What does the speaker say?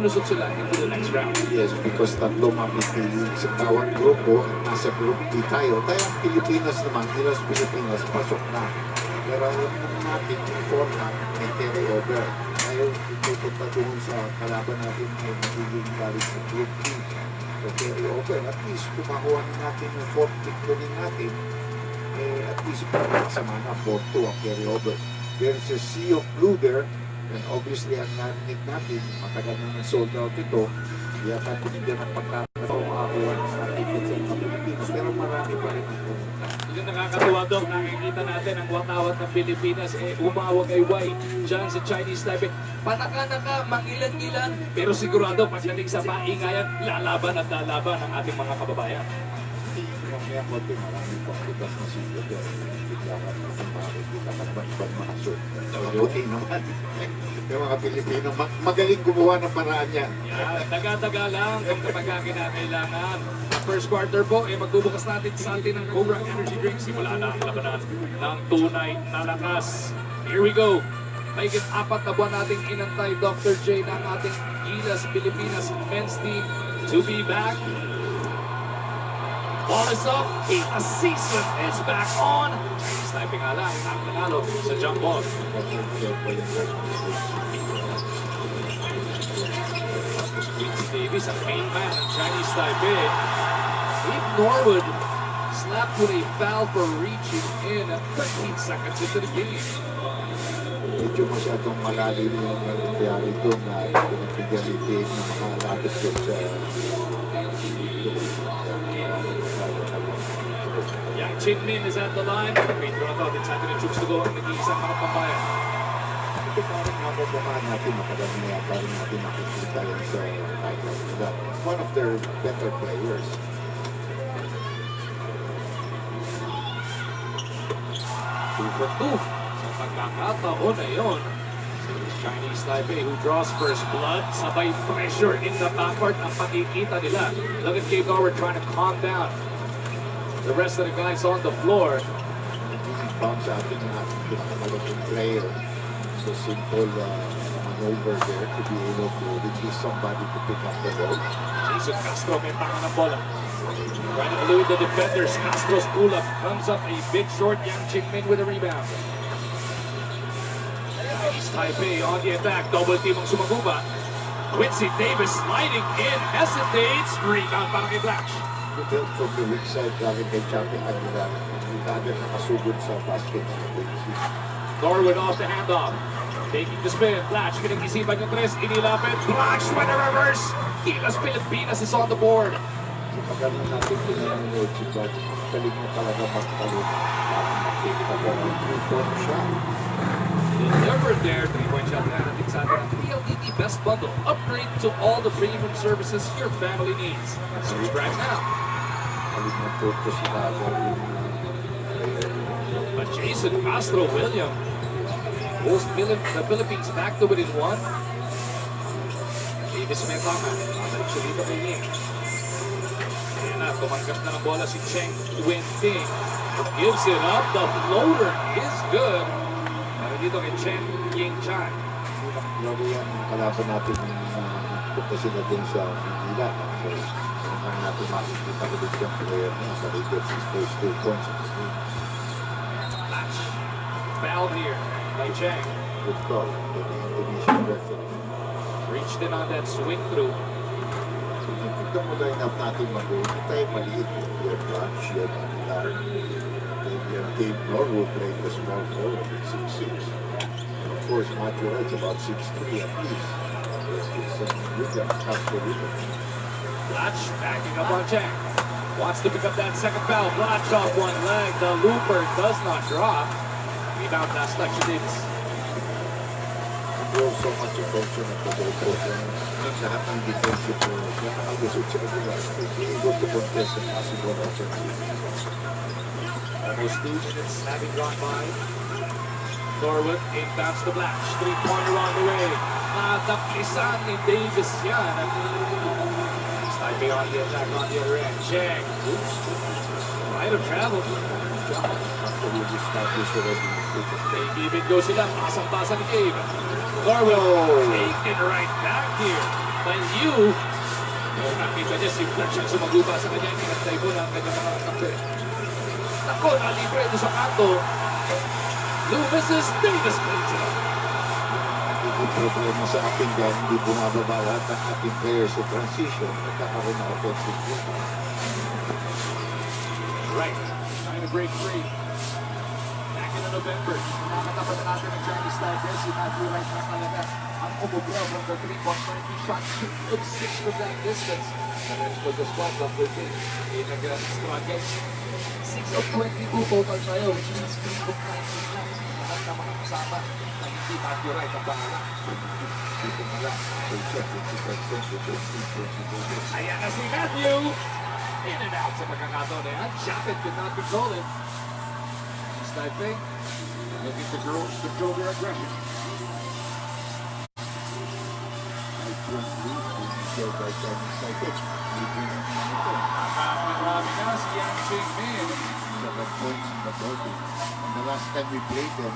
malusot sila into the next round. Yes, because tatlo mapipili sa bawat grupo. Nasa group D tayo. Tayo ang Pilipinas naman, Gilas Pilipinas, pasok na. Pero yung natin format may carry over. Tayo pupunta doon sa kalaban natin ay magiging galing sa group D. So carry over. At least kumakuha natin yung fourth victory natin. At least sama na 4-2 ang carry over. There's a sea of blue there. And obviously, ang narinig natin, matagal na sold out ito. Yata pinigyan ng pagkakataon makakuha ng ticket sa mga Pilipinas. Pero marami pa rin ito. Yung nakakatuwa doon, nakikita natin ang watawat ng Pilipinas, umawag ay white dyan sa Chinese Taipei. Panaka-naka, mangilan-ilan. Pero sigurado, pagdating sa paingayan, lalaban at lalaban ang ating mga kababayan. Mamaya konti, marami pang butas na sila. Bigla ka na kung bakit kita ka naman ibang mga shoot. Buti naman. Yung mga Pilipino, magaling gumawa ng paraan yan. Yan, taga-taga lang kung kapag kinakailangan. First quarter po, magbubukas natin sa atin ng Cobra Energy Drink. Simula na ang labanan ng tunay na lakas. Here we go. Mahigit 4 na buwan nating inantay, Dr. J, ng ating Gilas Pilipinas men's team to be back. Ball is up, a season is back on. Sniping nga lang, ang nanalo sa jump ball. Quincy Davis, ang main man ng Chinese Taipei. Dave Norwood slapped with a foul for reaching in 13 seconds into the game. Medyo masyadong malalim yung nangyayari doon na pinagbigyan ni Dave na makalapit doon sa Yang Chinmin is at the line. Free throw out. It's happening to Chooks to go. Nag-iisang mga pambayan. ito parang mababahan natin, matagal na yata rin natin nakikita yan sa title. One of their better players. Two for two. Sa pagkakataon na yun, Chinese Taipei who draws first blood, sabay pressure in the backcourt ang pagkikita nila. Look at Gabe Norwood trying to calm down the rest of the guys on the floor. Bounce sa ating pinakamalaking player. So simple maneuver there to be able to reduce somebody to pick up the ball. Jason Castro may tangan ng bola. Trying to elude the defenders. Castro's pull-up comes up a bit short. Yang Chinmin with a rebound. Chinese Taipei on the attack. Double team ang sumaguba. Quincy Davis sliding in. Hesitates. Rebound para kay Flash. Built from the weak side galing kay Champion Aguilar. Yung agad nakasugod sa basket ng Quincy. Norwood off the handoff. Taking the spin. Flash pinag-isipan yung tres. Inilapit. Flash with a reverse. Gilas Pilipinas is on the board. So pag ano natin pinanood si Brad, galing mo talaga magtalon. Makikita ko ang 3-point shot. Delivered there. 3-point shot na natin sa atin. PLDT Best Bundle. Upgrade to all the premium services your family needs. Subscribe now. Galing mo focus na But Jason Castro William pulls the Philippines back to within one. Davis may tama. Mamalik siya dito kay Ning. Ayan na, tumanggas na ng bola si Cheng Wenting. Gives it up. The floater is good. Pero dito kay Chen Ying Chan. Lalo yan ang kalaban natin punta sila din sa Manila. So, ang natin makikita ulit yung player niya sa Lakers his first 2 points of the game. Flash. Foul here by Cheng. Good call by the Indonesian referee. Reached in on that swing through. So, tignan mo line up natin mag-go. Hindi tayo maliit. You're Flash, you're Aguilar. Dave Norwood playing the small forward at 6'6". And of course, Matthew Wright's about 6'3" at least. Williams has to do it. Flash backing up on Cheng. Wants to pick up that second foul. Flash off one leg. The looper does not drop. Rebound pass, Lexi Davis. Draws so much attention at the ball court. And lahat ng defensive players, nakakalusot sila nila. Be able to contest and possible offensive. Almost 2 minutes having gone by. Norwood, inbounds to Flash. 3-pointer on the way. Natapisan ni Davis yan. Taipei on the attack on the other end. Cheng. Oops. Right of travel. After we established already. Even go sila. Pasang-pasa ni Gabe. Norwood taking right back here. By Liu. Oh, nakita niya si Flash ang sumaguba sa kanya. Pinagtay mo na ang kanyang mga kape. Ako, nalibre ito sa kanto. Liu versus Davis Clinton. Yung problema sa ating dahil hindi bumababa lahat ng ating players sa transition, nagkakaroon ng offensive rebound. Right. Trying to break free. Back in November. Nakatapat na natin ng Chinese Tiger, si Matthew Wright na talaga ang umubraw from the 3-point line. He shot 2 of 6 from that distance. The rest for the squad, number 10. Nag-struggle. 6 of 22 total tayo, which means 3 of 19 shots. Lahat na mga kasama na hindi Matthew Wright ang pangalan. Dito na lang, so check 50% ito yung Ayan na si Matthew. In and out sa pagkakataon na yan. Japet could not control it. East Taipei looking to control their aggression. I don't believe in share by Chinese Taipei. Marami na si Yang Ching-min. 7 points in the ballgame. And the last time we played them,